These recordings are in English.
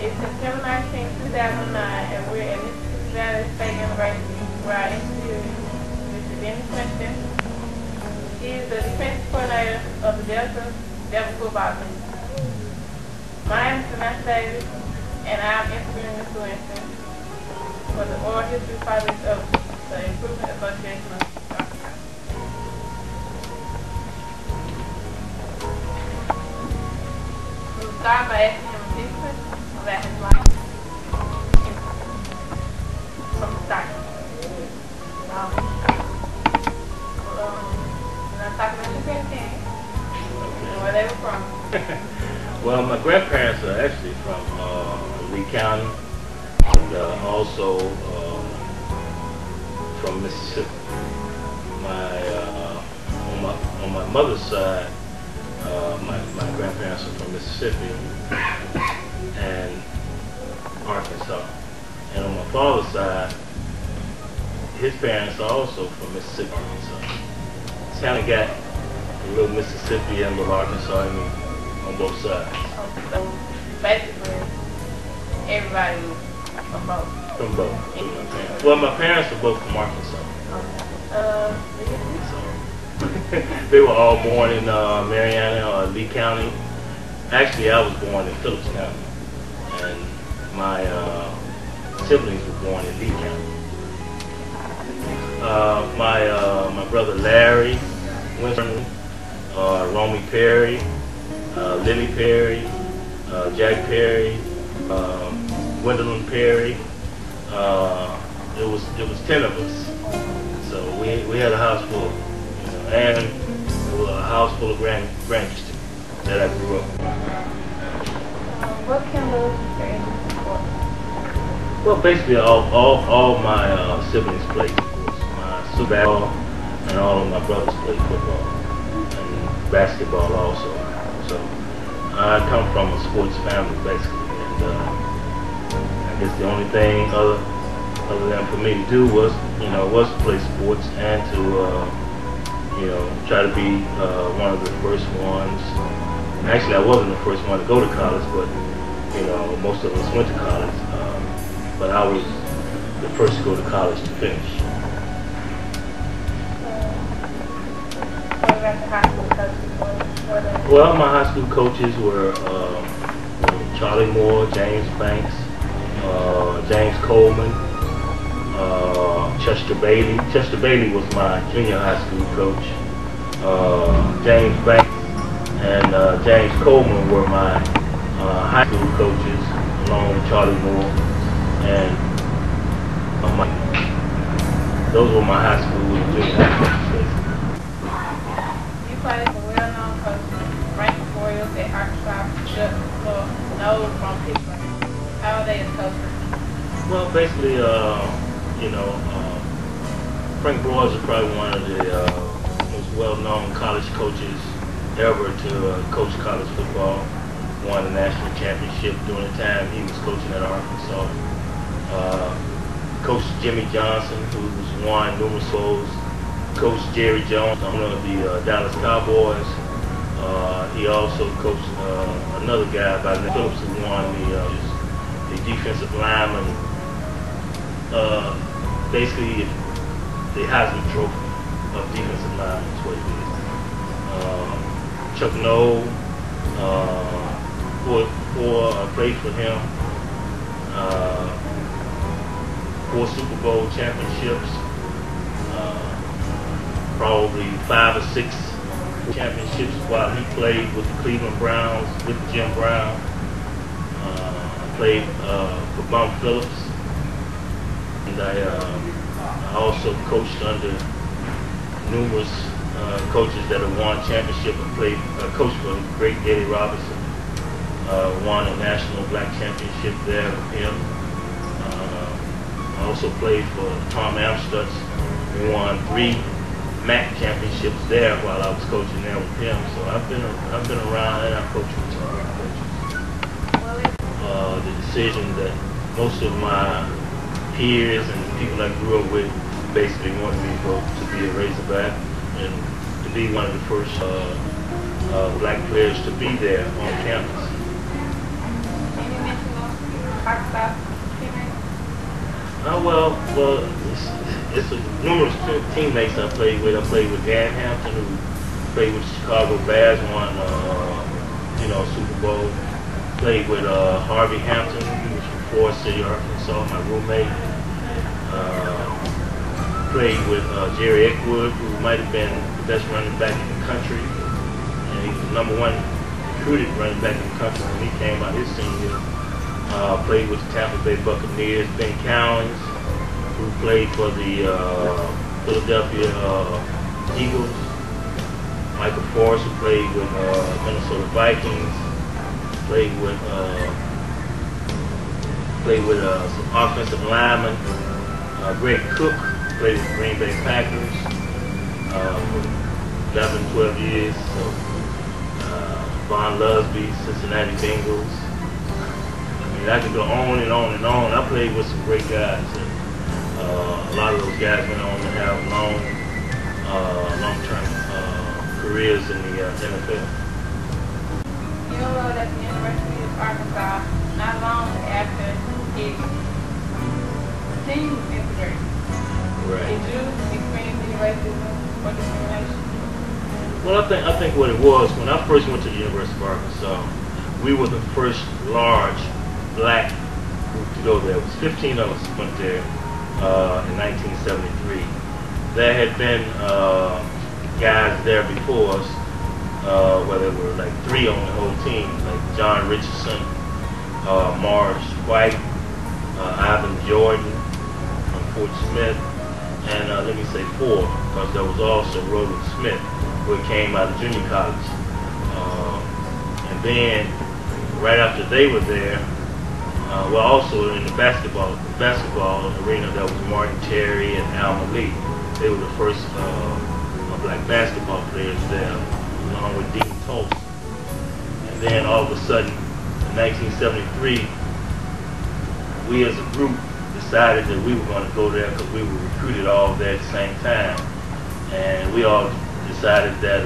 It's September 19, 2009, and we're at Mississippi Valley State University, where I interviewed Mr. DennisWinston. He is the defensive coordinator of the Delta Devil football team. My name is Samantha Davis, and I'm interviewing Mr. Winston for the oral history project of the Improvement Association of Arkansas. We'll start by asking him a few questions about his life from the start. I'm talking about your grandparents and where they were from. Well, my grandparents are actually from Lee County, and also from Mississippi. On my mother's side, my grandparents are from Mississippi and Arkansas, and on my father's side, his parents are also from Mississippi, Arkansas. It's kind of got a little Mississippi and a little Arkansas in me on both sides. So basically, everybody from both. From both. Well, my parents are both from Arkansas. They were all born in Mariana or Lee County. Actually, I was born in Phillips County, and my siblings were born in Lee County. My brother Larry, Winston, Romy Perry, Lily Perry, Jack Perry, Gwendolyn Perry. It was 10 of us. So we had a house full, and it was a house full of grandkids that I grew up with. What kind of experiences for? Well, basically all my siblings played sports. My basketball and all of my brothers played football and basketball also. So I come from a sports family basically, and I guess the only thing other than for me to do was to play sports and to try to be one of the first ones. Actually, I wasn't the first one to go to college, but most of us went to college. But I was the first to go to college to finish. What about the high school coaches? Well, my high school coaches were Charlie Moore, James Banks, James Coleman, Chester Bailey. Chester Bailey was my junior high school coach. James Banks and James Coleman were my high school coaches, along with Charlie Moore. And those were my high school and junior high coaches. You played for well-known coaches, Frank Royals at Arkansas, Chuck Knowles from Pittsburgh. How are they as coaches? Well, basically, Frank Royals is probably one of the most well-known college coaches ever to coach college football. Won a national championship during the time he was coaching at Arkansas. Coach Jimmy Johnson, who was won numerous bowls. Coach Jerry Jones, owner of the Dallas Cowboys. He also coached another guy by the name of Phillips, who won the defensive lineman. Basically, the Heisman Trophy of defensive lineman is what it is. Chuck Knowles, played for him. 4 Super Bowl championships, probably 5 or 6 championships while he played with the Cleveland Browns, with Jim Brown. Played for Bum Phillips, and I also coached under numerous coaches that have won championship and played. Coached for the great Eddie Robinson. Won a national black championship there with him. I also played for Tom Amstutz. We won 3 MAC championships there while I was coaching there with him. So I've been around and I've coached with some great coaches. The decision that most of my peers and people I grew up with basically wanted me to go to be a Razorback and to be one of the first black players to be there on campus. Can you mention Well, it's numerous teammates I played with. I played with Dan Hampton, who played with the Chicago Bears, won, Super Bowl. Played with Harvey Hampton, who was from Forest City, Arkansas, my roommate. Played with Jerry Eckwood, who might have been the best running back in the country. And he was the #1 recruited running back in the country when he came out his senior year. Played with the Tampa Bay Buccaneers. Ben Cowens, who played for the Philadelphia Eagles. Michael Forrest, who played with Minnesota Vikings. Played with some offensive linemen. Greg Cook played with Green Bay Packers for 11, 12 years. So, Von Lusby, Cincinnati Bengals. I mean, I could go on and on and on. I played with some great guys. And, a lot of those guys went on to have long-term careers in the NFL. You enrolled at the University of Arkansas not long after it continued integration. Right. Did you experience any racism or discrimination? Well, I think what it was, when I first went to the University of Arkansas, we were the first large black group to go there. It was 15 of us went there in 1973. There had been guys there before us, where there were like 3 on the whole team, like John Richardson, Morris White, Ivan Jordan from Fort Smith, and let me say 4, because there was also Roland Smith, who came out of junior college. And then right after they were there, also in the basketball arena, there was Martin Terry and Al Malik. They were the first black basketball players there, along with Dean Toast. And then all of a sudden, in 1973, we as a group decided that we were going to go there because we were recruited all there at the same time. And we all decided that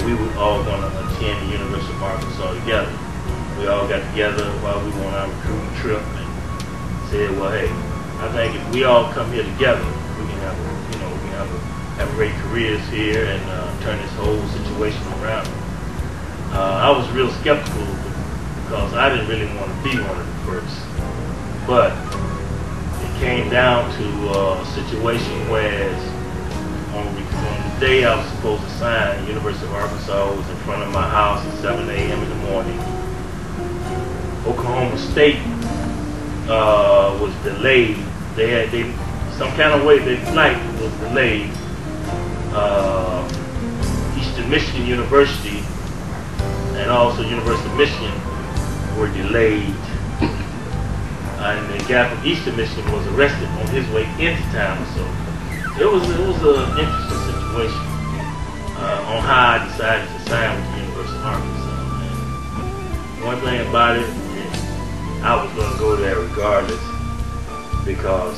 we were all going to attend the University of Arkansas together. We all got together while we were on our recruiting trip and said, well, hey, I think if we all come here together, we can have great careers here and turn this whole situation around. I was real skeptical because I didn't really want to be one of the first. But it came down to a situation where on the day I was supposed to sign, the University of Arkansas was in front of my house at 7 a.m. in the morning. Oklahoma State was delayed. Some kind of way their flight was delayed. Eastern Michigan University and also University of Michigan were delayed. And the guy from Eastern Michigan was arrested on his way into town. So it was an interesting situation on how I decided to sign with the University of Arkansas. And one thing about it, I was going to go there regardless because